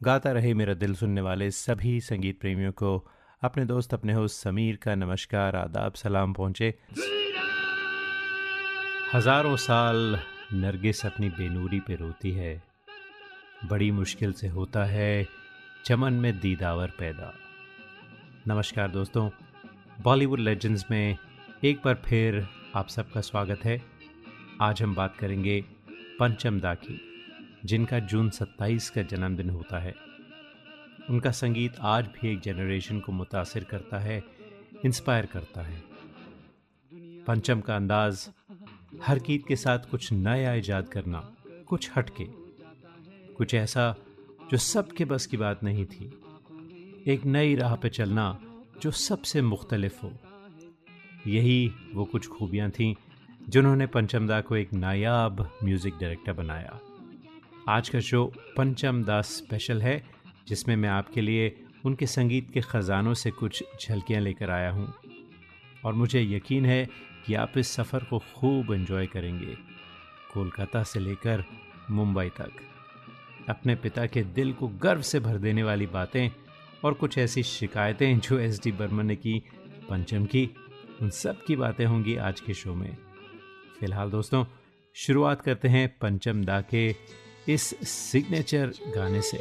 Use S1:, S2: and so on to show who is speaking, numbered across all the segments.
S1: गाता रहे मेरा दिल सुनने वाले सभी संगीत प्रेमियों को अपने दोस्त अपने होस्ट समीर का नमस्कार आदाब सलाम पहुँचे। हजारों साल नरगिस अपनी बेनूरी पे रोती है, बड़ी मुश्किल से होता है चमन में दीदावर पैदा। नमस्कार दोस्तों, बॉलीवुड लेजेंड्स में एक बार फिर आप सबका स्वागत है। आज हम बात करेंगे पंचम दा की, जिनका जून 27 का जन्मदिन होता है। उनका संगीत आज भी एक जनरेशन को मुतासिर करता है, इंस्पायर करता है। पंचम का अंदाज, हर गीत के साथ कुछ नया इजाद करना, कुछ हटके, कुछ ऐसा जो सबके बस की बात नहीं थी, एक नई राह पे चलना जो सबसे मुख्तलिफ हो। यही वो कुछ खूबियाँ थीं जिन्होंने पंचम दा को एक नायाब म्यूज़िक डायरेक्टर बनाया। आज का शो पंचम दा स्पेशल है, जिसमें मैं आपके लिए उनके संगीत के ख़जानों से कुछ झलकियाँ लेकर आया हूँ और मुझे यकीन है कि आप इस सफ़र को खूब एंजॉय करेंगे। कोलकाता से लेकर मुंबई तक अपने पिता के दिल को गर्व से भर देने वाली बातें और कुछ ऐसी शिकायतें जो एस.डी. बर्मन ने की पंचम की, उन सब की बातें होंगी आज के शो में। फ़िलहाल दोस्तों, शुरुआत करते हैं पंचम दा के इस सिग्नेचर गाने से।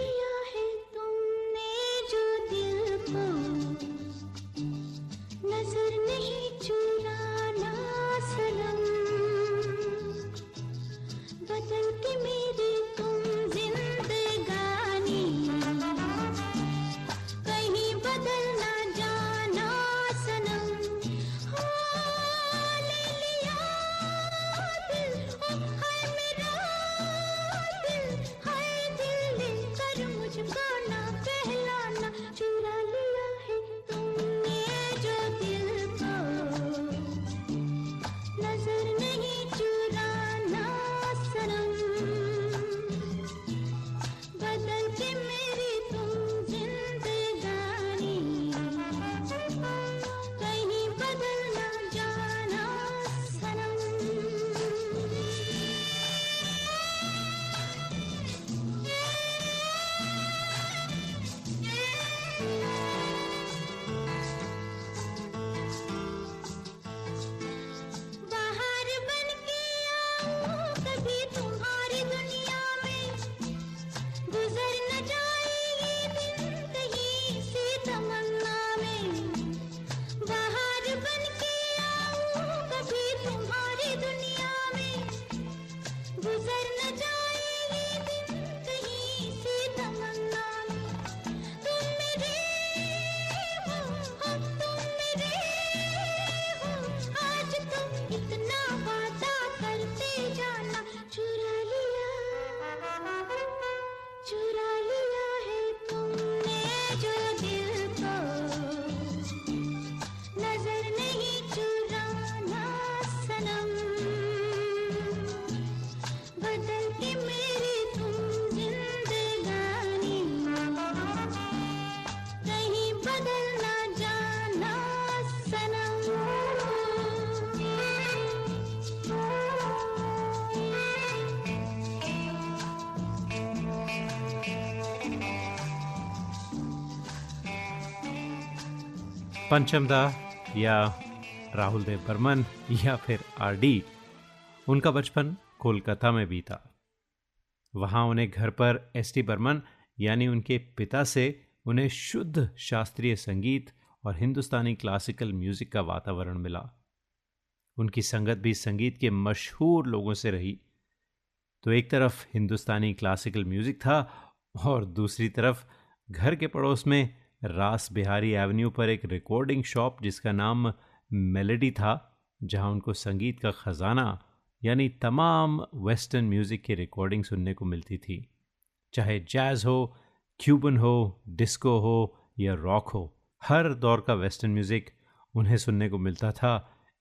S1: पंचम दा या राहुल देव बर्मन या फिर आर.डी., उनका बचपन कोलकाता में बीता। वहाँ उन्हें घर पर एस.टी. बर्मन यानी उनके पिता से उन्हें शुद्ध शास्त्रीय संगीत और हिंदुस्तानी क्लासिकल म्यूज़िक का वातावरण मिला। उनकी संगत भी संगीत के मशहूर लोगों से रही। तो एक तरफ हिंदुस्तानी क्लासिकल म्यूज़िक था और दूसरी तरफ घर के पड़ोस में रास बिहारी एवेन्यू पर एक रिकॉर्डिंग शॉप जिसका नाम मेलोडी था, जहां उनको संगीत का ख़जाना यानी तमाम वेस्टर्न म्यूज़िक की रिकॉर्डिंग सुनने को मिलती थी। चाहे जैज़ हो, क्यूबन हो, डिस्को हो या रॉक हो, हर दौर का वेस्टर्न म्यूज़िक उन्हें सुनने को मिलता था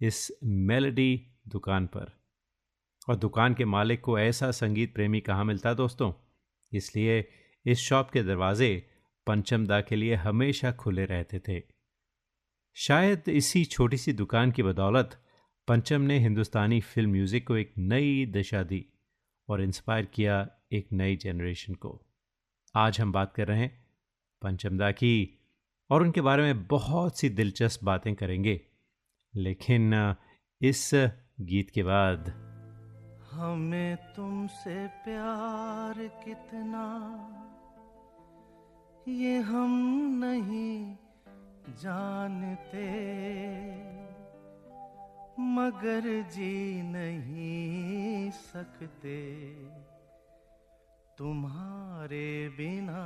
S1: इस मेलोडी दुकान पर। और दुकान के मालिक को ऐसा संगीत प्रेमी कहाँ मिलता दोस्तों, इसलिए इस शॉप के दरवाजे पंचम दा के लिए हमेशा खुले रहते थे। शायद इसी छोटी सी दुकान की बदौलत पंचम ने हिंदुस्तानी फिल्म म्यूज़िक को एक नई दिशा दी और इंस्पायर किया एक नई जनरेशन को। आज हम बात कर रहे हैं पंचम दा की और उनके बारे में बहुत सी दिलचस्प बातें करेंगे, लेकिन इस गीत के बाद
S2: हमें तुमसे प्यार कितना ये हम नहीं जानते, मगर जी नहीं सकते तुम्हारे बिना।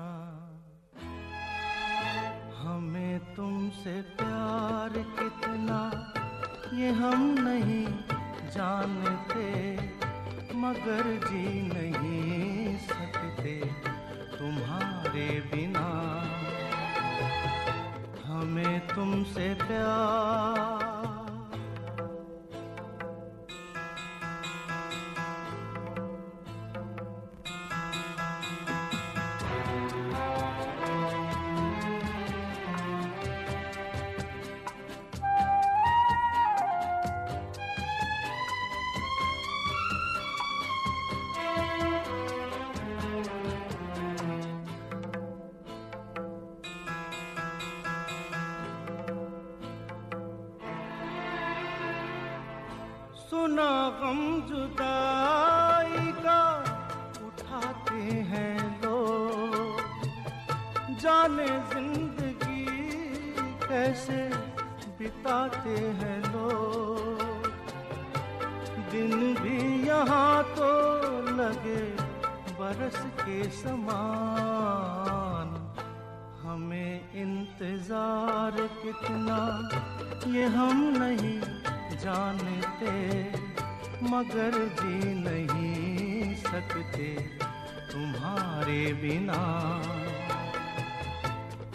S2: हमें तुमसे प्यार कितना ये हम नहीं जानते, मगर जी नहीं सकते तुम्हारे बिना। हमें तुमसे प्यार सुना गम जुदाई का उठाते हैं लोग, जाने जिंदगी कैसे बिताते हैं लोग। दिन भी यहाँ तो लगे बरस के समान, हमें इंतजार कितना ये हम नहीं जानते, मगर जी नहीं सकते तुम्हारे बिना।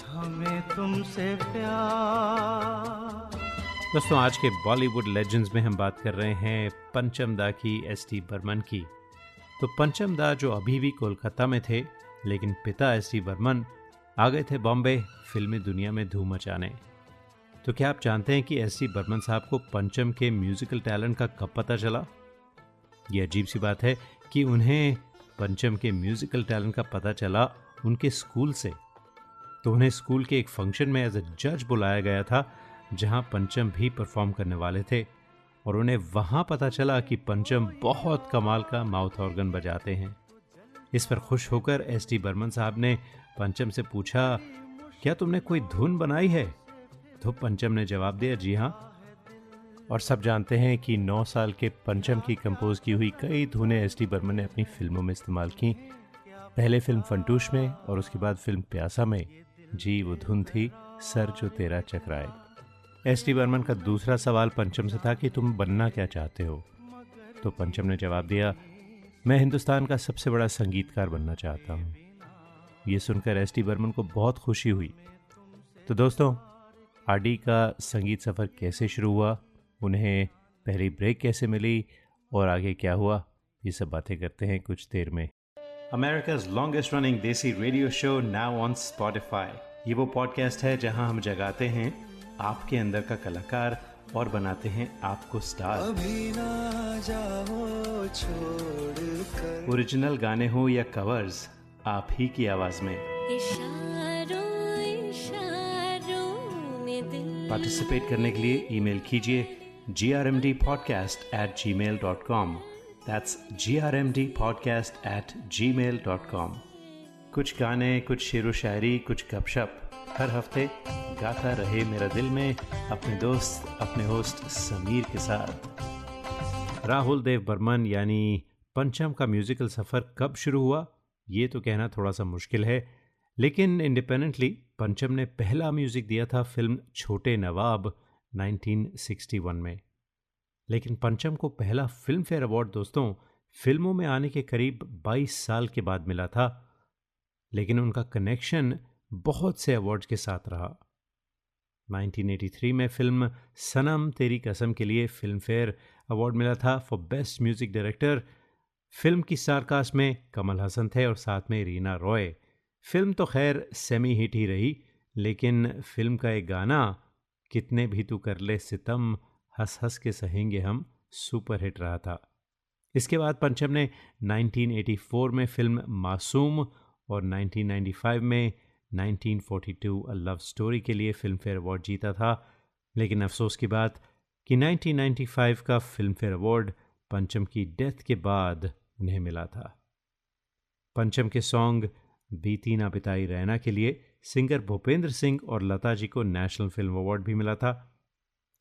S2: हमें तुमसे प्यार।
S1: दोस्तों, आज के बॉलीवुड लेजेंड्स में हम बात कर रहे हैं पंचम दा की, एस.डी. बर्मन की। तो पंचम दा जो अभी भी कोलकाता में थे, लेकिन पिता एस.डी. बर्मन आ गए थे बॉम्बे फिल्मी दुनिया में धूम मचाने। तो क्या आप जानते हैं कि एस.डी. बर्मन साहब को पंचम के म्यूजिकल टैलेंट का कब पता चला? ये अजीब सी बात है कि उन्हें पंचम के म्यूजिकल टैलेंट का पता चला उनके स्कूल से। तो उन्हें स्कूल के एक फंक्शन में एज अ जज बुलाया गया था, जहां पंचम भी परफॉर्म करने वाले थे, और उन्हें वहां पता चला कि पंचम बहुत कमाल का माउथ ऑर्गन बजाते हैं। इस पर खुश होकर एस.डी. बर्मन साहब ने पंचम से पूछा, क्या तुमने कोई धुन बनाई है? तो पंचम ने जवाब दिया, जी हाँ। और सब जानते हैं कि 9 साल के पंचम की कंपोज की हुई कई धुनें एस.डी. बर्मन ने अपनी फिल्मों में इस्तेमाल की। पहले फिल्म फंटूश में और उसके बाद फिल्म प्यासा में। जी, वो धुन थी सर जो तेरा चकराए। एस.डी. बर्मन का दूसरा सवाल पंचम से था कि तुम बनना क्या चाहते हो? तो पंचम ने जवाब दिया, मैं हिंदुस्तान का सबसे बड़ा संगीतकार बनना चाहता हूँ। ये सुनकर एस.डी. बर्मन को बहुत खुशी हुई। तो दोस्तों, आरडी का संगीत सफ़र कैसे शुरू हुआ, उन्हें पहली ब्रेक कैसे मिली और आगे क्या हुआ, ये सब बातें करते हैं कुछ देर में। अमेरिका's longest running desi radio show now on Spotify. ये वो पॉडकास्ट है जहां हम जगाते हैं आपके अंदर का कलाकार और बनाते हैं आपको स्टार।
S2: अभी ना जाओ छोड़कर।
S1: ओरिजिनल गाने हो या कवर्स, आप ही की आवाज में। पार्टिसिपेट करने के लिए ईमेल कीजिए grmdpodcast@gmail.com। That's grmdpodcast@gmail.com। कुछ गाने, कुछ शेरो शायरी, कुछ गपशप, हर हफ्ते गाता रहे मेरा दिल में, अपने दोस्त, अपने होस्ट समीर के साथ। राहुल देव बर्मन यानी पंचम का म्यूजिकल सफ़र कब शुरू हुआ, ये तो कहना थोड़ा सा मुश्किल है, लेकिन इंडिपेंडेंटली पंचम ने पहला म्यूज़िक दिया था फिल्म छोटे नवाब 1961 में। लेकिन पंचम को पहला फिल्म फेयर अवार्ड दोस्तों फिल्मों में आने के करीब 22 साल के बाद मिला था, लेकिन उनका कनेक्शन बहुत से अवार्ड्स के साथ रहा। 1983 में फिल्म सनम तेरी कसम के लिए फिल्म फेयर अवार्ड मिला था for best music director. Film की स्टारकास्ट में कमल हसन थे और साथ में रीना रॉय। फिल्म तो खैर सेमी हिट ही रही, लेकिन फिल्म का एक गाना कितने भी तू कर ले सितम, हंस हंस के सहेंगे हम, सुपर हिट रहा था। इसके बाद पंचम ने 1984 में फिल्म मासूम और 1995 में 1942 अ लव स्टोरी के लिए फिल्म फेयर अवार्ड जीता था। लेकिन अफसोस की बात कि 1995 का फिल्म फेयर अवार्ड पंचम की डेथ के बाद उन्हें मिला था। पंचम के सॉन्ग बीती ना बिताई रैना के लिए सिंगर भूपेंद्र सिंह और लता जी को नेशनल फिल्म अवार्ड भी मिला था।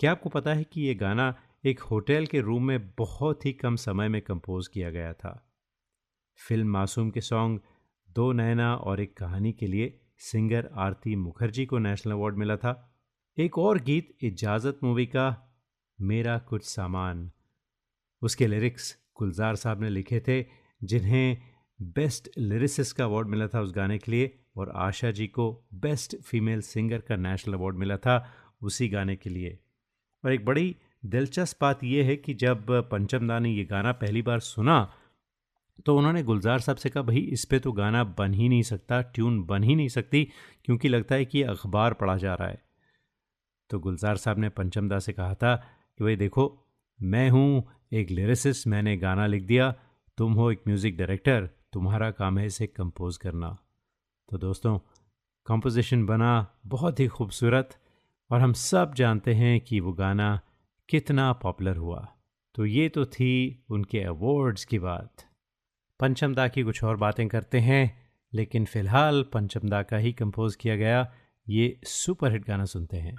S1: क्या आपको पता है कि ये गाना एक होटल के रूम में बहुत ही कम समय में कंपोज किया गया था? फिल्म मासूम के सॉन्ग दो नैना और एक कहानी के लिए सिंगर आरती मुखर्जी को नेशनल अवार्ड मिला था। एक और गीत इजाज़त मूवी का मेरा कुछ सामान, उसके लिरिक्स गुलजार साहब ने लिखे थे, जिन्हें बेस्ट लिरिसिस्ट का अवार्ड मिला था उस गाने के लिए, और आशा जी को बेस्ट फीमेल सिंगर का नेशनल अवार्ड मिला था उसी गाने के लिए। और एक बड़ी दिलचस्प बात यह है कि जब पंचम दा ने ये गाना पहली बार सुना तो उन्होंने गुलजार साहब से कहा, भाई इस पे तो गाना बन ही नहीं सकता, ट्यून बन ही नहीं सकती, क्योंकि लगता है कि ये अखबार पढ़ा जा रहा है। तो गुलजार साहब ने पंचम दा से कहा था कि भाई देखो, मैं हूँ एक लिरिसिस्ट, मैंने गाना लिख दिया, तुम हो एक म्यूज़िक डायरेक्टर, तुम्हारा काम है इसे कंपोज करना। तो दोस्तों, कंपोजिशन बना बहुत ही खूबसूरत, और हम सब जानते हैं कि वो गाना कितना पॉपुलर हुआ। तो ये तो थी उनके अवार्ड्स की बात। पंचम दा की कुछ और बातें करते हैं, लेकिन फ़िलहाल पंचम दा का ही कंपोज किया गया ये सुपरहिट गाना सुनते हैं।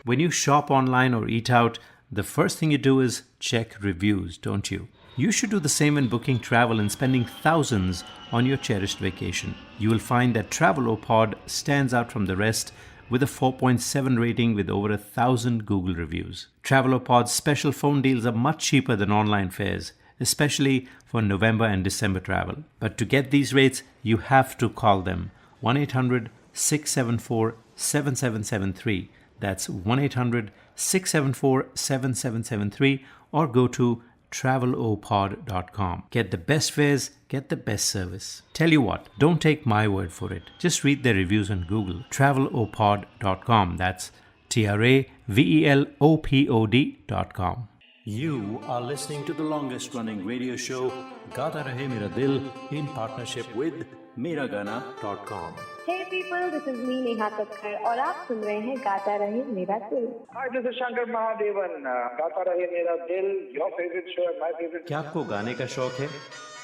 S1: When you shop online or eat out, the first thing you do is check reviews, don't you? You should do the same when booking travel and spending thousands on your cherished vacation. You will find that Travelopod stands out from the rest with a 4.7 rating with over 1,000 Google reviews. Travelopod's special phone deals are much cheaper than online fares. especially for November and December travel. But to get these rates, you have to call them 1-800-674-7773. That's 1-800-674-7773, or go to travelopod.com. Get the best fares, get the best service. Tell you what, don't take my word for it. Just read the reviews on Google. travelopod.com. That's travelopod.com.
S3: You are listening to the longest running radio show, Gaata Rahe Mera Dil, in partnership with Miragana.com.
S4: Hey people, this is me Neha Kakkar और आप सुन रहे हैं गाता रहे मेरा दिल।
S5: Hi, this is Shankar Mahadevan. गाता रहे मेरा दिल, your favorite show and my favorite.
S1: क्या आपको गाने का शौक है?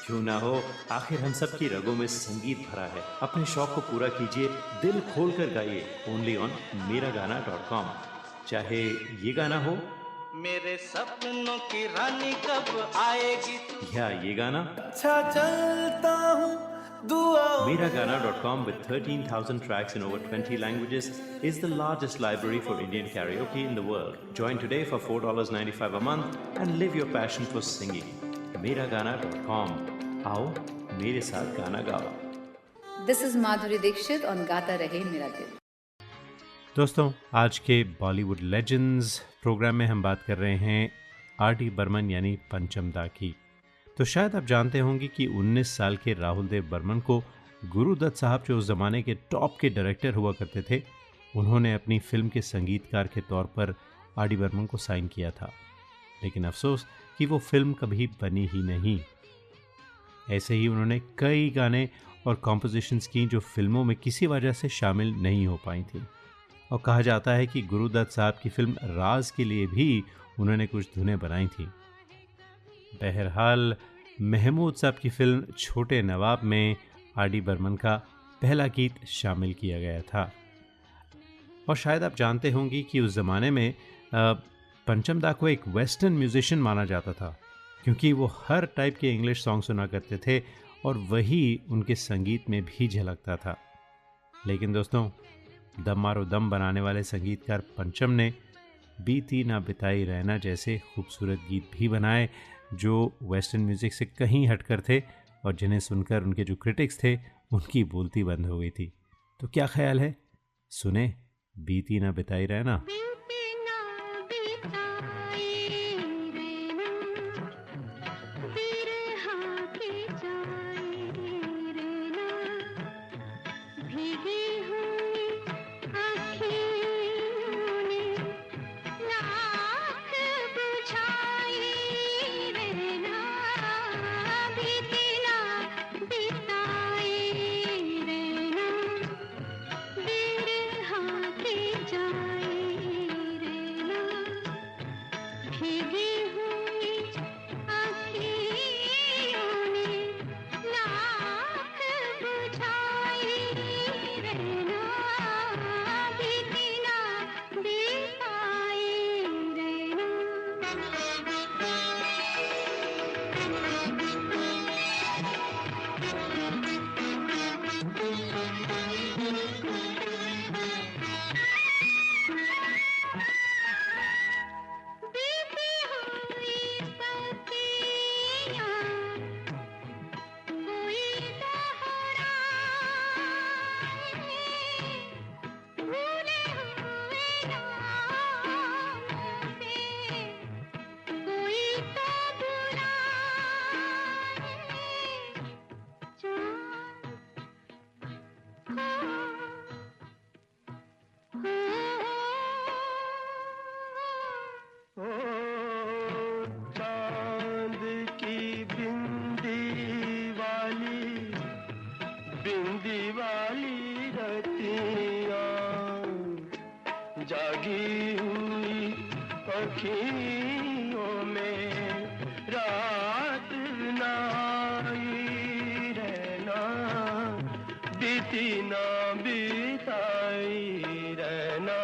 S1: क्यों ना हो, आखिर हम सब की रगों में संगीत भरा है। अपने शौक को पूरा कीजिए, दिल खोल कर गाइए, only on miragana.com। चाहे ये गाना हो,
S2: मेरे सपनों की रानी कब आएगी,
S1: या ये गाना,
S2: अच्छा चलता हूँ दुआ।
S1: Miragana.com, with 13,000 tracks in over 20 languages, is the largest library for Indian karaoke in the world. Join today for $4.95 a month and live your passion for singing. Miragana.com. आओ मेरे साथ गाना गाओ।
S6: This is Madhuri Dixit on गाता रहे मेरा दिल।
S1: दोस्तों, आज के बॉलीवुड लेजेंड्स प्रोग्राम में हम बात कर रहे हैं आर.डी. बर्मन यानी पंचम दा की। तो शायद आप जानते होंगे कि 19 साल के राहुल देव बर्मन को गुरुदत्त साहब, जो उस ज़माने के टॉप के डायरेक्टर हुआ करते थे, उन्होंने अपनी फिल्म के संगीतकार के तौर पर आर.डी. बर्मन को साइन किया था। लेकिन अफसोस कि वो फिल्म कभी बनी ही नहीं। ऐसे ही उन्होंने कई गाने और कॉम्पोजिशंस की जो फिल्मों में किसी वजह से शामिल नहीं हो पाई थी। और कहा जाता है कि गुरुदत्त साहब की फिल्म राज के लिए भी उन्होंने कुछ धुनें बनाई थी। बहरहाल, महमूद साहब की फिल्म छोटे नवाब में आर.डी. बर्मन का पहला गीत शामिल किया गया था। और शायद आप जानते होंगे कि उस ज़माने में पंचम दा को एक वेस्टर्न म्यूजिशियन माना जाता था, क्योंकि वो हर टाइप के इंग्लिश सॉन्ग सुना करते थे और वही उनके संगीत में भी झलकता था। लेकिन दोस्तों, दम मारो दम बनाने वाले संगीतकार पंचम ने बीती ना बिताई रहना जैसे खूबसूरत गीत भी बनाए, जो वेस्टर्न म्यूज़िक से कहीं हटकर थे और जिन्हें सुनकर उनके जो क्रिटिक्स थे उनकी बोलती बंद हो गई थी। तो क्या ख्याल है, सुने बीती ना बिताई रहना।
S2: जागी हुई अखियों में रात नाई रहना, बीती ना बिताई रहना।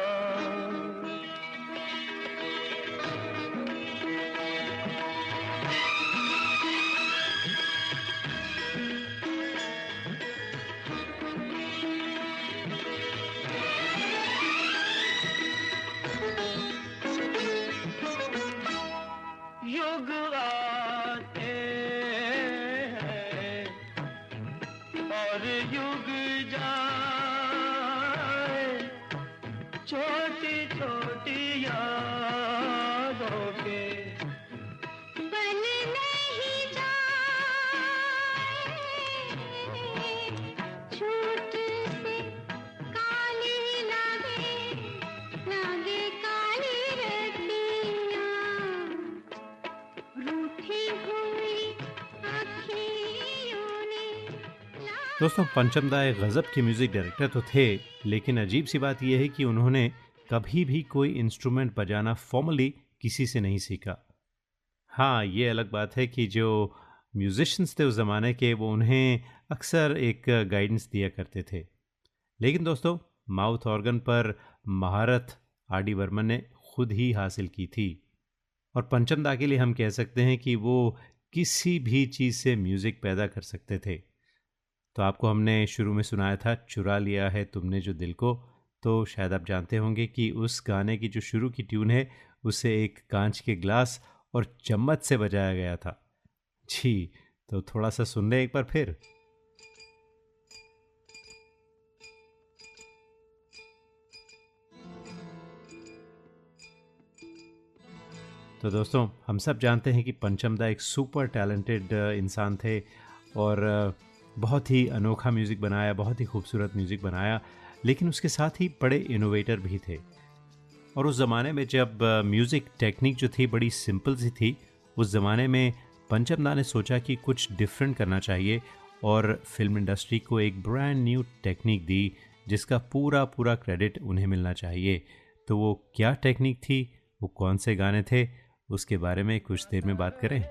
S2: युग आते हर युग जाए छोटी छोटी यादों के
S7: बन नहीं जाए छूट से काली लगे लगे काली रतियाँ रूठी हुई अखियों ने
S1: दोस्तों, पंचम दा एक गज़ब के म्यूज़िक डायरेक्टर तो थे, लेकिन अजीब सी बात यह है कि उन्होंने कभी भी कोई इंस्ट्रूमेंट बजाना फॉर्मली किसी से नहीं सीखा। हाँ, ये अलग बात है कि जो म्यूज़िशंस थे उस ज़माने के, वो उन्हें अक्सर एक गाइडेंस दिया करते थे। लेकिन दोस्तों, माउथ ऑर्गन पर महारत आर डी बर्मन ने खुद ही हासिल की थी, और पंचम दा के लिए हम कह सकते हैं कि वो किसी भी चीज़ से म्यूज़िक पैदा कर सकते थे। तो आपको हमने शुरू में सुनाया था चुरा लिया है तुमने जो दिल को, तो शायद आप जानते होंगे कि उस गाने की जो शुरू की ट्यून है उसे एक कांच के ग्लास और चम्मच से बजाया गया था। जी, तो थोड़ा सा सुन ले एक बार फिर। तो दोस्तों, हम सब जानते हैं कि पंचम दा एक सुपर टैलेंटेड इंसान थे और बहुत ही अनोखा म्यूज़िक बनाया, बहुत ही खूबसूरत म्यूज़िक बनाया, लेकिन उसके साथ ही बड़े इनोवेटर भी थे। और उस ज़माने में जब म्यूज़िक टेक्निक जो थी बड़ी सिंपल सी थी, उस ज़माने में पंचम दा ने सोचा कि कुछ डिफरेंट करना चाहिए और फिल्म इंडस्ट्री को एक ब्रांड न्यू टेक्निक दी जिसका पूरा पूरा क्रेडिट उन्हें मिलना चाहिए। तो वो क्या टेक्निक थी, वो कौन से गाने थे, उसके बारे में कुछ देर में बात करें।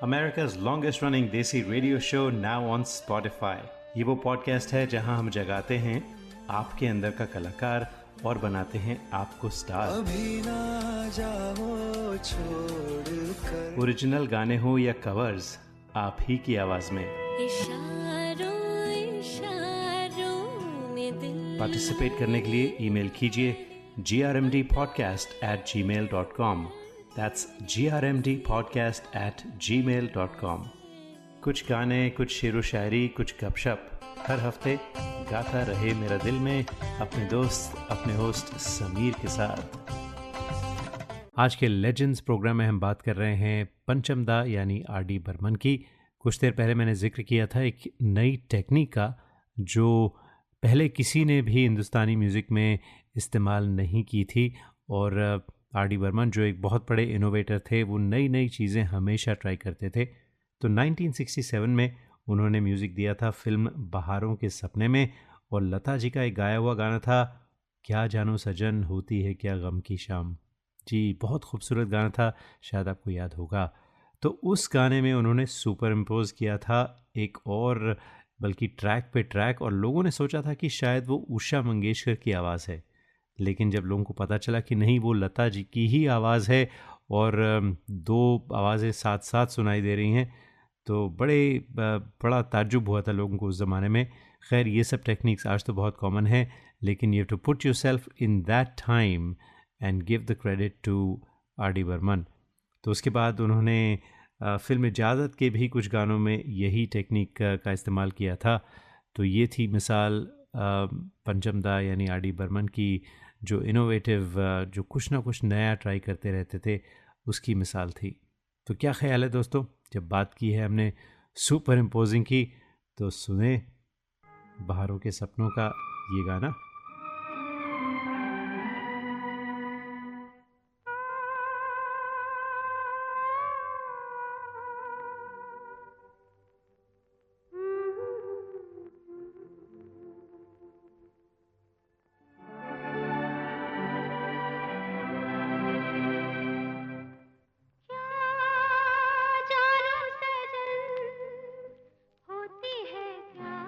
S3: America's longest running desi radio show now on Spotify। ये वो पॉडकास्ट है जहां हम जगाते हैं आपके अंदर का कलाकार और बनाते हैं आपको स्टार।
S2: अभी ना जाओ छोड़ कर
S3: ओरिजिनल गाने हो या कवर्स, आप ही की आवाज में।
S7: इशारों इशारों में दिल
S3: पार्टिसिपेट करने के लिए ईमेल कीजिए grmdpodcast@gmail.com। That's grmdpodcast@gmail.com। कुछ गाने, कुछ शेरो शायरी, कुछ गपशप, हर हफ्ते गाता रहे मेरा दिल में अपने दोस्त, अपने होस्ट समीर के साथ।
S1: आज के लेजेंड्स प्रोग्राम में हम बात कर रहे हैं पंचम दा यानी आर डी बर्मन की। कुछ देर पहले मैंने जिक्र किया था एक नई टेक्निक का जो पहले किसी ने भी हिंदुस्तानी म्यूज़िक में इस्तेमाल नहीं की थी, और आर डी बर्मन जो एक बहुत बड़े इनोवेटर थे, वो नई नई चीज़ें हमेशा ट्राई करते थे। तो 1967 में उन्होंने म्यूज़िक दिया था फिल्म बहारों के सपने में, और लता जी का एक गाया हुआ गाना था क्या जानू सजन होती है क्या गम की शाम। जी, बहुत खूबसूरत गाना था, शायद आपको याद होगा। तो उस गाने में उन्होंने सुपर इम्पोज किया था एक और, बल्कि ट्रैक पे ट्रैक, और लोगों ने सोचा था कि शायद वो उषा मंगेशकर की आवाज़ है, लेकिन जब लोगों को पता चला कि नहीं, वो लता जी की ही आवाज़ है और दो आवाज़ें साथ साथ सुनाई दे रही हैं, तो बड़ा ताज्जुब हुआ था लोगों को उस ज़माने में। खैर, ये सब टेक्निक्स आज तो बहुत कॉमन है, लेकिन you have to put yourself in that time and give the credit to R D Burman. तो उसके बाद उन्होंने फिल्म इजाज़त के भी कुछ गानों में यही टेक्निक का इस्तेमाल किया था। तो ये थी मिसाल पंचम दा यानी आर डी बर्मन की, जो इनोवेटिव, जो कुछ ना कुछ नया ट्राई करते रहते थे, उसकी मिसाल थी। तो क्या ख्याल है दोस्तों, जब बात की है हमने सुपर इम्पोजिंग की, तो सुने बहारों के सपनों का ये गाना।
S7: जानू सजन होती है क्या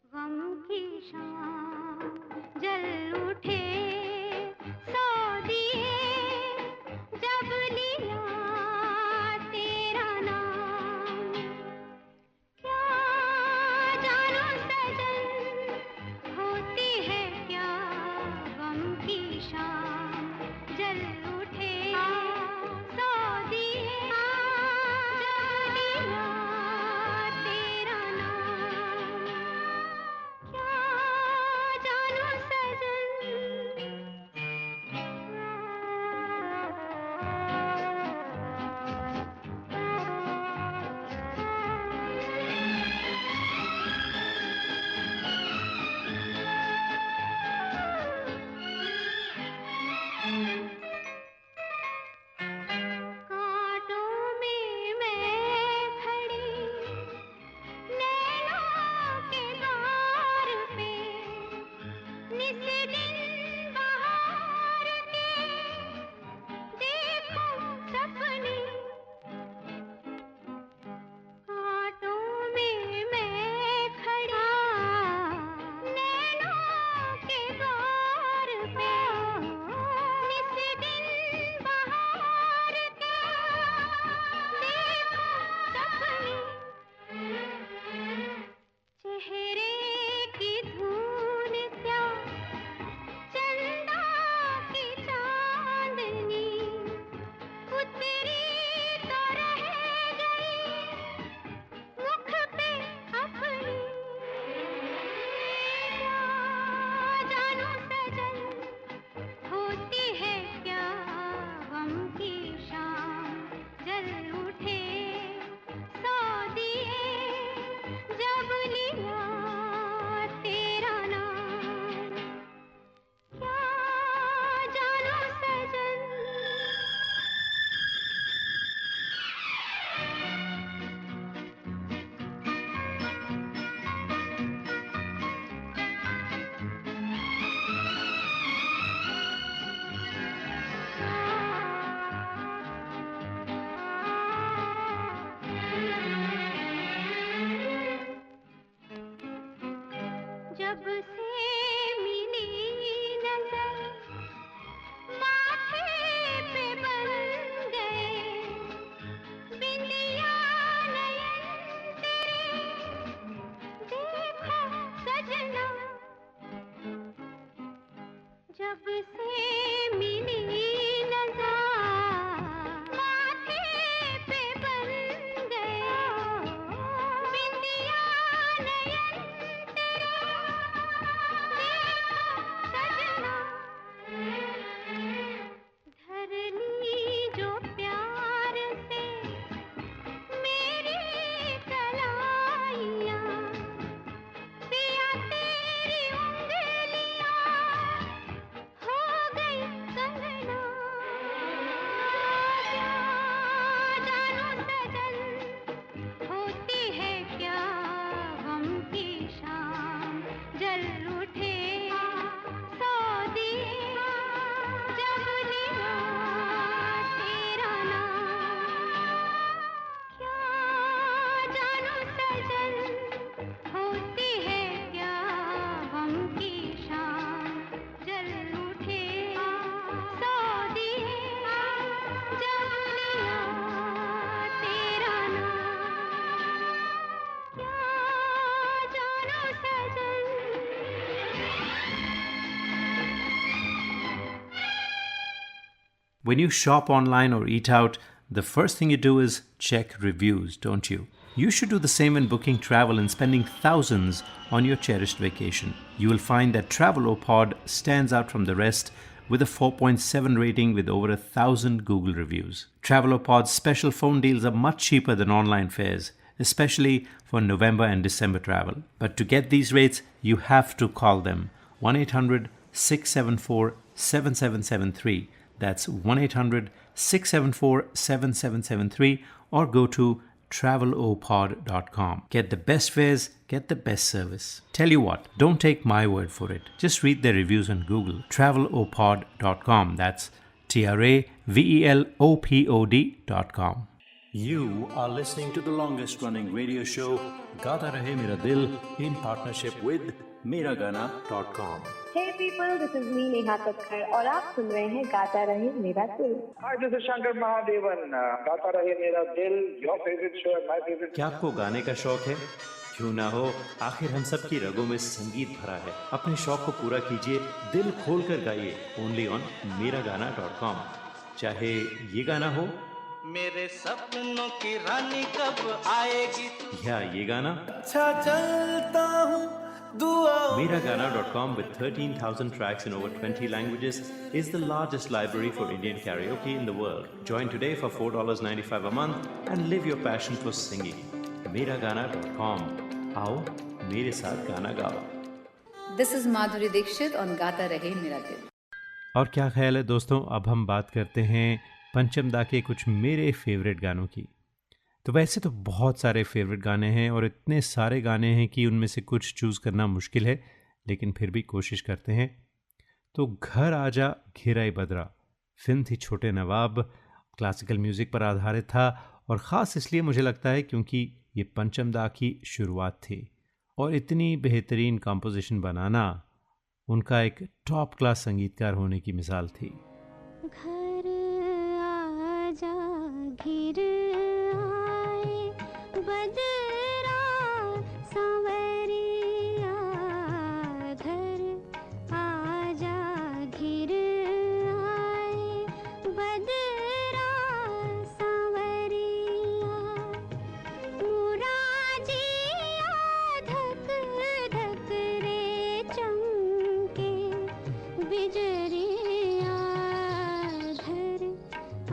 S7: गम की शाम से मिली नजर माथे पे बन गए बिंदिया नयन तेरे देखो सजना जब से मिली नजर माथे पे बन गए बिंदिया नयन तेरे देखो सजना धरनी जो प्यार से मेरी कलाइयाँ पिया तेरी उंगलियाँ हो गई कंगना क्या जानू सजन होती है क्या गम की शाम जल उठे सौ दिए जब लिया तेरा नाम क्या जानू सजन होती है क्या गम की शाम जल उठे सौ दिए जब लिया तेरा नाम क्या जानू सजन
S3: When you shop online or eat out, the first thing you do is check reviews, don't you? You should do the same when booking travel and spending thousands on your cherished vacation. You will find that Travelopod stands out from the rest with a 4.7 rating with over 1,000 Google reviews. Travelopod's special phone deals are much cheaper than online fares, especially for November and December travel. But to get these rates, you have to call them 1-800-674-7773. That's 1-800-674-7773 or go to travelopod.com. Get the best fares, get the best service. Tell you what, don't take my word for it. Just read their reviews on Google. Travelopod.com. That's TRAVELOPOD.com.
S1: You are listening to the longest running radio show, Gaata Rahe Mera Dil, in partnership with Miragana.com.
S4: Hey people, this is me Neha Kakkar और आप सुन रहे हैं गाता रहे मेरा दिल।
S5: Hi, this is Shankar Mahadevan. गाता रहे मेरा दिल, your favorite show and my favorite.
S3: क्या आपको गाने का शौक है? क्यों ना हो, आखिर हम सब की रगों में संगीत भरा है। अपने शौक को पूरा कीजिए, दिल खोल कर गाइए, ओनली ऑन miragana.com। चाहे ये गाना हो
S2: मेरे सपनों की रानी कब आएगी
S3: या ये गाना,
S2: अच्छा चलता हूँ दुआ
S3: Miragana.com with 13,000 tracks in over 20 languages is the largest library for Indian karaoke in the world. Join today for $4.95 a month and live your passion for singing. Miragana.com. आओ मेरे साथ गाना गाओ।
S6: This is Madhuri Dixit on गाता रहे मेरा दिल।
S3: और क्या ख्याल है दोस्तों, अब हम बात करते हैं पंचम दा के कुछ मेरे फेवरेट गानों की। तो वैसे तो बहुत सारे फेवरेट गाने हैं और इतने सारे गाने हैं कि उनमें से कुछ चूज़ करना मुश्किल है, लेकिन फिर भी कोशिश करते हैं। तो घर आजा घेराई बदरा फिल्म थी छोटे नवाब, क्लासिकल म्यूज़िक पर आधारित था और ख़ास इसलिए मुझे लगता है क्योंकि ये पंचम दा की शुरुआत थी और इतनी बेहतरीन कंपोजिशन बनाना उनका एक टॉप क्लास संगीतकार होने की मिसाल थी।
S7: घर आजा घिर आए बदरा सांवरिया घर आजा घिर आए बदरा सांवरिया मुराजिया धक धक रे चमके बिजरिया घर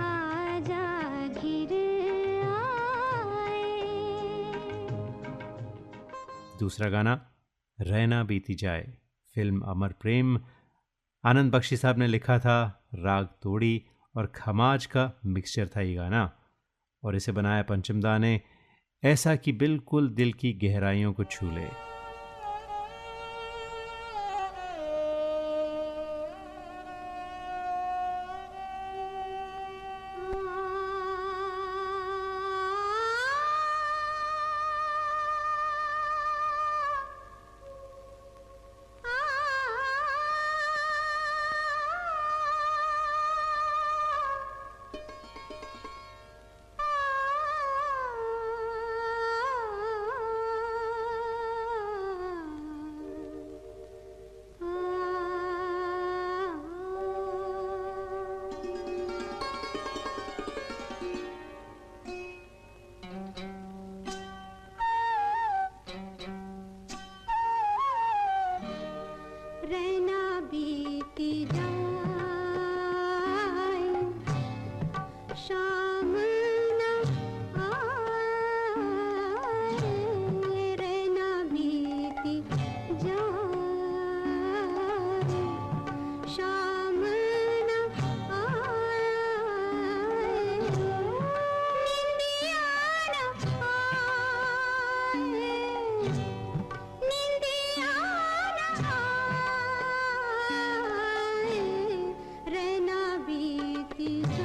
S7: आजा घिर आए।
S3: दूसरा गाना रहना बीती जाए, फिल्म अमर प्रेम, आनंद बख्शी साहब ने लिखा था, राग तोड़ी और खमाज का मिक्सचर था ये गाना और इसे बनाया पंचम दा ने ऐसा कि बिल्कुल दिल की गहराइयों को छू ले।
S7: नींदिया न आए, रहना बीती जाए,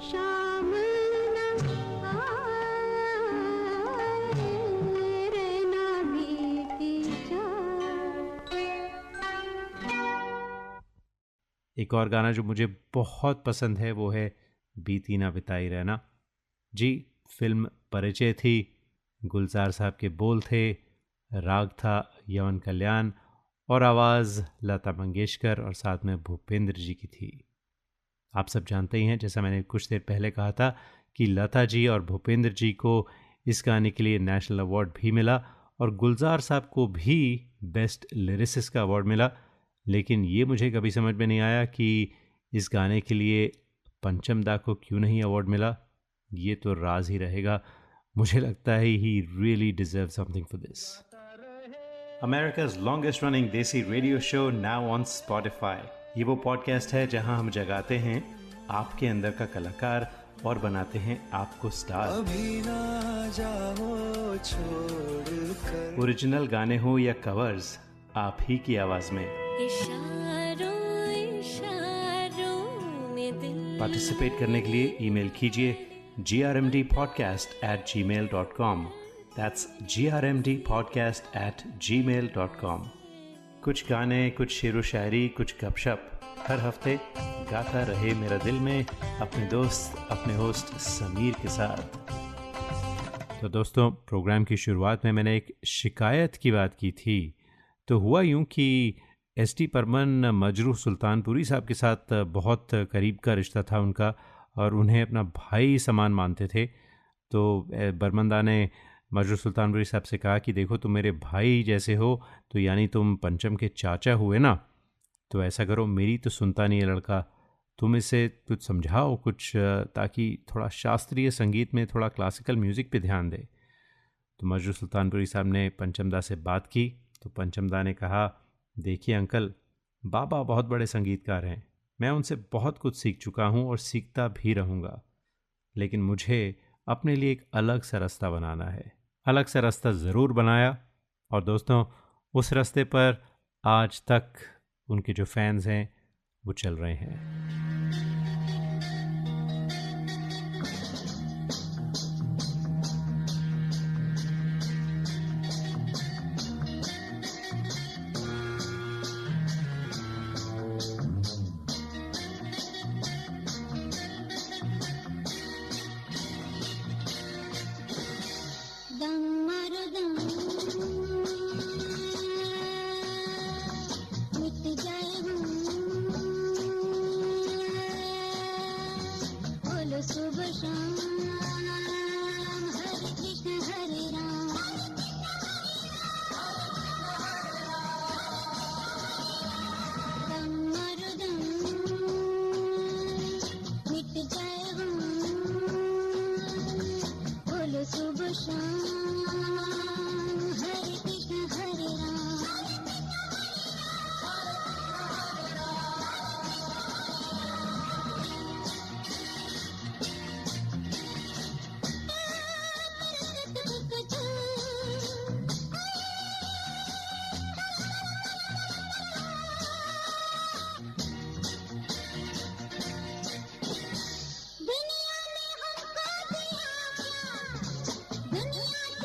S7: शाम न आए, रहना बीती जाए।
S3: एक और गाना जो मुझे बहुत पसंद है वो है बीती ना बिताई रहना। जी, फिल्म परिचय थी, गुलजार साहब के बोल थे, राग था यवन कल्याण और आवाज़ लता मंगेशकर और साथ में भूपेंद्र जी की थी। आप सब जानते ही हैं, जैसा मैंने कुछ देर पहले कहा था कि लता जी और भूपेंद्र जी को इस गाने के लिए नेशनल अवार्ड भी मिला और गुलजार साहब को भी बेस्ट लिरिसिस्ट का अवार्ड मिला। लेकिन ये मुझे कभी समझ में नहीं आया कि इस गाने के लिए पंचम दा को क्यों नहीं अवार्ड मिला। ये तो राज ही रहेगा। मुझे लगता है he really deserve something for this. America's longest running desi radio show now on Spotify. ये वो पॉडकास्ट है जहां हम जगाते हैं आपके अंदर का कलाकार और बनाते हैं आपको स्टार। ओरिजिनल गाने हो या कवर्स, आप ही की आवाज में। पार्टिसिपेट करने के लिए ईमेल कीजिए grmdpodcast@gmail.com। That's grmdpodcast@gmail.com। कुछ गाने, कुछ शेरो शायरी, कुछ गपशप, हर हफ्ते गाता रहे मेरा दिल में अपने दोस्त, अपने होस्ट समीर के साथ। तो दोस्तों, प्रोग्राम की शुरुआत में मैंने एक शिकायत की बात की थी। तो हुआ यूं कि एस.टी. बर्मन मजरूह सुल्तानपुरी साहब के साथ बहुत करीब का रिश्ता था उनका और उन्हें अपना भाई समान मानते थे। तो बर्मन दा ने मजरूह सुल्तानपुरी साहब से कहा कि देखो, तुम मेरे भाई जैसे हो, तो यानी तुम पंचम के चाचा हुए ना, तो ऐसा करो, मेरी तो सुनता नहीं है लड़का, तुम इसे कुछ समझाओ कुछ, ताकि थोड़ा शास्त्रीय संगीत में, थोड़ा क्लासिकल म्यूज़िक पे ध्यान दे। तो मजरूह सुल्तानपुरी साहब ने पंचम दा से बात की। तो पंचम दा ने कहा, देखिए अंकल, बाबा बहुत बड़े संगीतकार हैं, मैं उनसे बहुत कुछ सीख चुका हूँ और सीखता भी रहूँगा, लेकिन मुझे अपने लिए एक अलग सा रास्ता बनाना है। अलग सा रास्ता ज़रूर बनाया और दोस्तों, उस रास्ते पर आज तक उनके जो फैंस हैं वो चल रहे हैं।
S7: दुनिया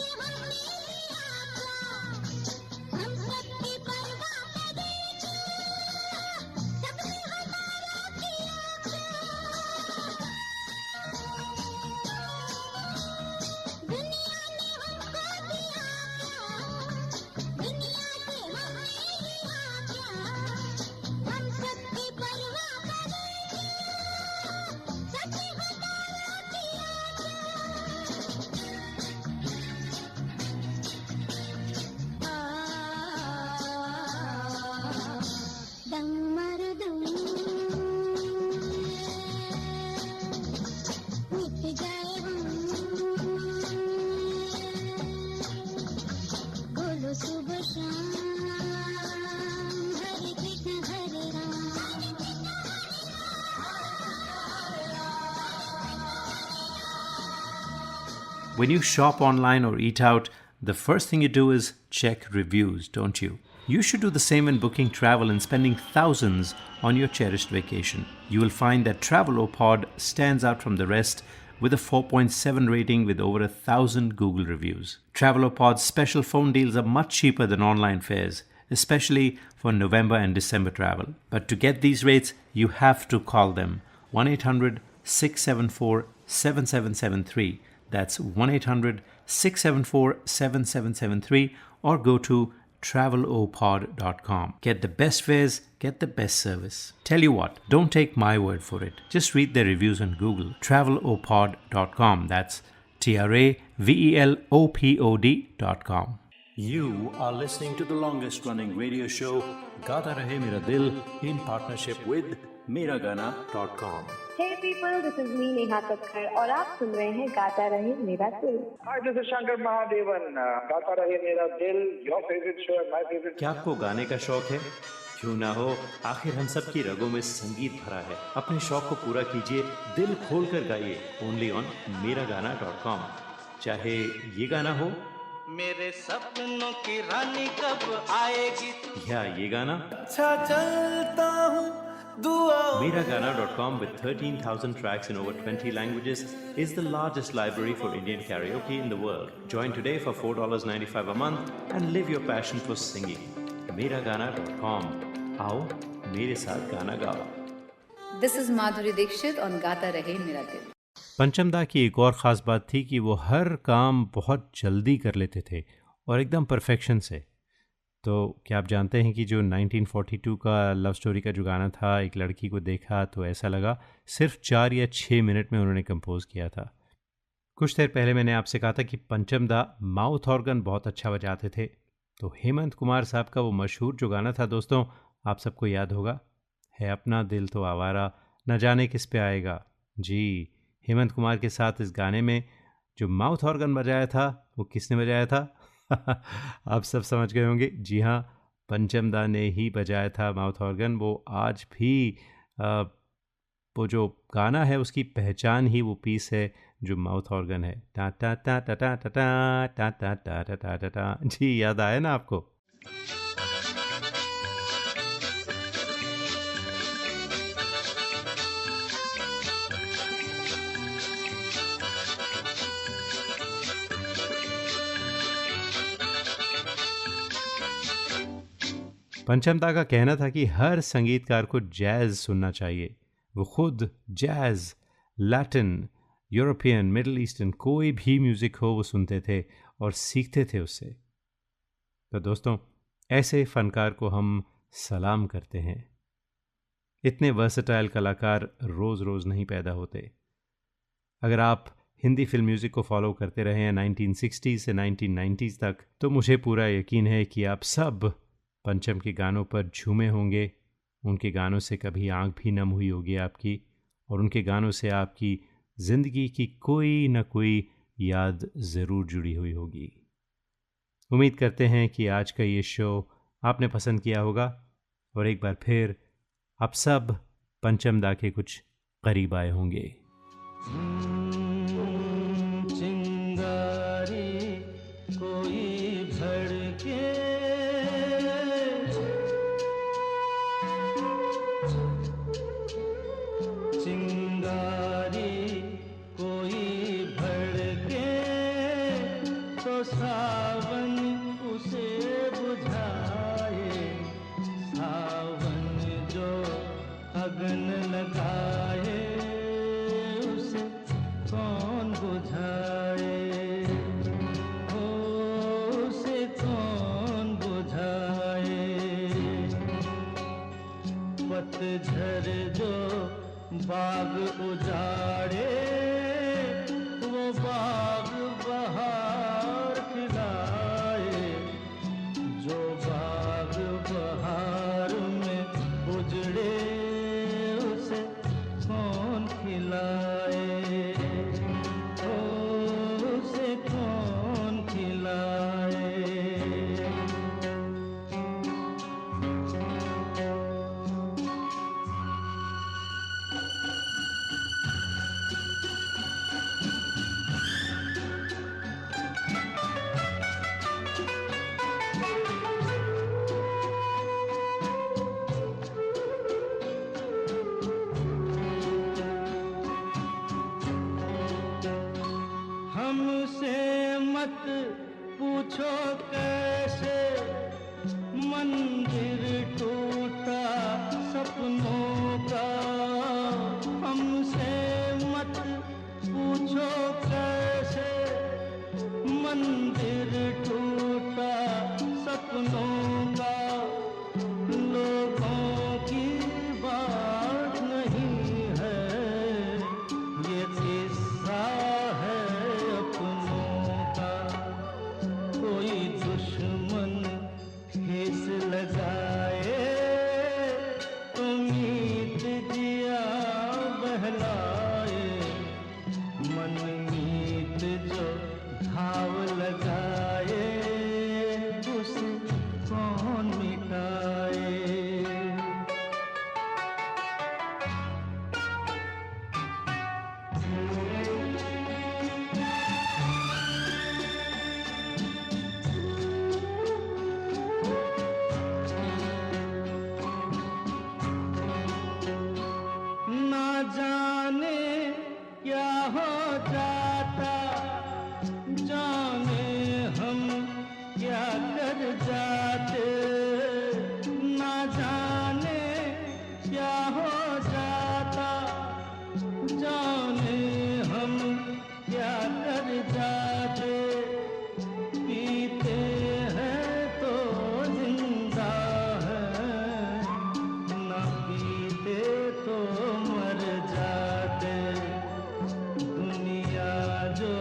S3: When you shop online or eat out, the first thing you do is check reviews, don't you? You should do the same when booking travel and spending thousands on your cherished vacation. You will find that Travelopod stands out from the rest with a 4.7 rating with over 1,000 Google reviews. Travelopod's special phone deals are much cheaper than online fares, especially for November and December travel. But to get these rates, you have to call them 1-800-674-7773. That's 1-800-674-7773, or go to travelopod.com. Get the best fares, get the best service. Tell you what, don't take my word for it. Just read their reviews on Google. travelopod.com. That's TRAVELOPOD.com.
S1: You are listening to the longest running radio show, Gaata Rahe Mera Dil, in partnership with Miragana.com.
S4: Hey people, this is me Neha Kakkar और आप सुन रहे हैं गाता रहे मेरा दिल।
S5: Hi, this is Shankar Mahadevan. गाता रहे मेरा दिल, your favorite show and my favorite.
S3: क्या आपको गाने का शौक है? क्यों ना हो, आखिर हम सब की रगों में संगीत भरा है। अपने शौक को पूरा कीजिए, दिल खोल कर गाइए, ओनली ऑन miragana.com। चाहे ये गाना हो,
S2: मेरे सपनों की रानी कब आएगी,
S3: या ये गाना,
S2: अच्छा चलता हूँ दुआ।
S3: Miragana.com, with 13,000 tracks in over 20 languages, is the largest library for Indian karaoke in the world. Join today for $4.95 a month and live your passion for singing. Miragana.com. आओ मेरे साथ गाना गाओ।
S6: This is Madhuri Dixit on गाता रहे मेरा दिल।
S3: पंचम दा की एक और ख़ास बात थी कि वो हर काम बहुत जल्दी कर लेते थे और एकदम परफेक्शन से। तो क्या आप जानते हैं कि जो 1942 का लव स्टोरी का जो गाना था, एक लड़की को देखा तो ऐसा लगा, सिर्फ 4 या 6 मिनट में उन्होंने कंपोज़ किया था। कुछ देर पहले मैंने आपसे कहा था कि पंचम दा माउथ ऑर्गन बहुत अच्छा बजाते थे। तो हेमंत कुमार साहब का वो मशहूर जो गाना था दोस्तों, आप सबको याद होगा, है अपना दिल तो आवारा, न जाने किस पे आएगा। जी, हेमंत कुमार के साथ इस गाने में जो माउथ ऑर्गन बजाया था वो किसने बजाया था? आप सब समझ गए होंगे। जी हाँ, पंचम दा ने ही बजाया था माउथ ऑर्गन। वो आज भी वो जो गाना है उसकी पहचान ही वो पीस है जो माउथ ऑर्गन है। टा टा टा टा टा टा टा टा टा टा टा टा टा। जी, याद आया ना आपको? पंचम दा का कहना था कि हर संगीतकार को जैज़ सुनना चाहिए। वो खुद jazz, Latin, European, middle eastern, कोई भी म्यूज़िक हो वो सुनते थे और सीखते थे उससे। तो दोस्तों, ऐसे फ़नकार को हम सलाम करते हैं। इतने वर्सेटाइल कलाकार रोज़ रोज़ नहीं पैदा होते। अगर आप हिंदी फिल्म म्यूज़िक को फॉलो करते रहे हैं 1960s से 1990s तक, तो मुझे पूरा यकीन है कि आप सब पंचम के गानों पर झूमे होंगे। उनके गानों से कभी आंख भी नम हुई होगी आपकी, और उनके गानों से आपकी ज़िंदगी की कोई न कोई याद ज़रूर जुड़ी हुई होगी। उम्मीद करते हैं कि आज का ये शो आपने पसंद किया होगा, और एक बार फिर आप सब पंचम दा के कुछ करीब आए होंगे।
S2: चिंगारी कोई भड़के, चिंगारी कोई भड़के तो सावन उसे बुझाए, सावन जो अगन लगाए उसे कौन बुझाए, ओ उसे कौन बुझाए। पतझर जो बाग उजाड़े, वो बाग बहार खिलाए, जो बाग बहार में उजड़े उसे कौन खिलाए, ओ उसे कौन खिलाए। हमसे मत पूछो कैसे मंदिर टूटा सपनों का, हमसे मत पूछो कैसे मंदिर टूटा सपनों का। लोगों की बात नहीं है, ये किस्सा है अपनों का। कोई दुश्मन ठेस लगाए तो मीत दिया बहलाए, मन मीत जो घाव लगाए उसे कौन मिटाए। ना जाने क्या हो जाता, जाने हम क्या कर जाते। ना जाने क्या हो जाता, जाने हम क्या कर जाते। पीते हैं तो जिंदा है, ना पीते तो मर जाते। दुनिया जो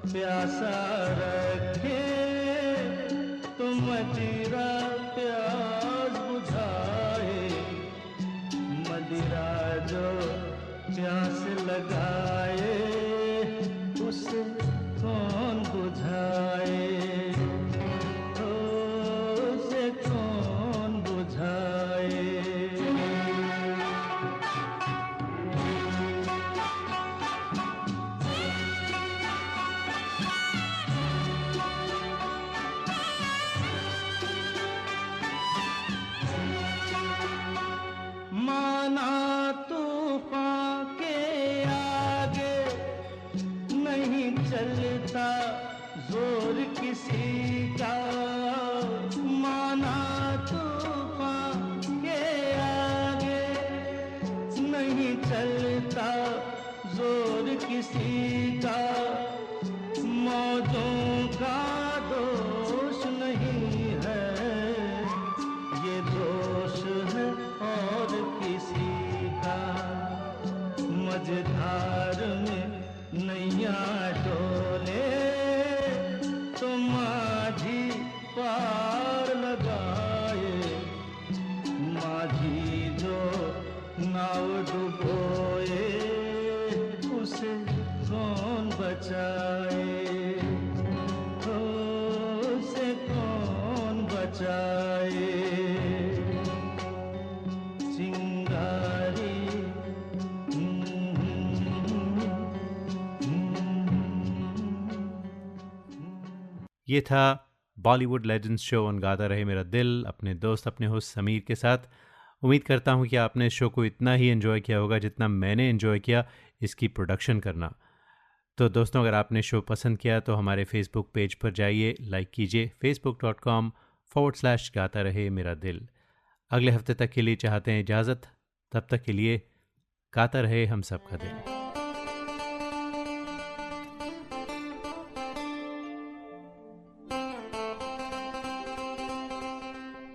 S2: प्यासा रखे तो मदिरा प्यास बुझाए, मदिरा जो प्यास लगाए उसे कौन बुझाए, उसे कौन बुझाए। माना तूफान के आगे नहीं चलता जोर किसी का। माना तूफान के आगे नहीं चलता जोर किसी का। मौजों का दोष नहीं है, ये दोष है और किसी का। मझधार में नैया डोले तो माझी पार लगाए, माझी जो नाव डुबोए उसे कौन बचाए, उसे कौन बचाए। चिंगारी
S3: ये था बॉलीवुड लेजेंड्स शो ऑन गाता रहे मेरा दिल, अपने दोस्त अपने होस्ट समीर के साथ। उम्मीद करता हूँ कि आपने इस शो को इतना ही एंजॉय किया होगा जितना मैंने एंजॉय किया इसकी प्रोडक्शन करना। तो दोस्तों, अगर आपने शो पसंद किया तो हमारे फेसबुक पेज पर जाइए, लाइक कीजिए, facebook.com/गाता रहे मेरा दिल। अगले हफ्ते तक के लिए चाहते हैं इजाज़त, तब तक के लिए गाता रहे हम सबका दिल।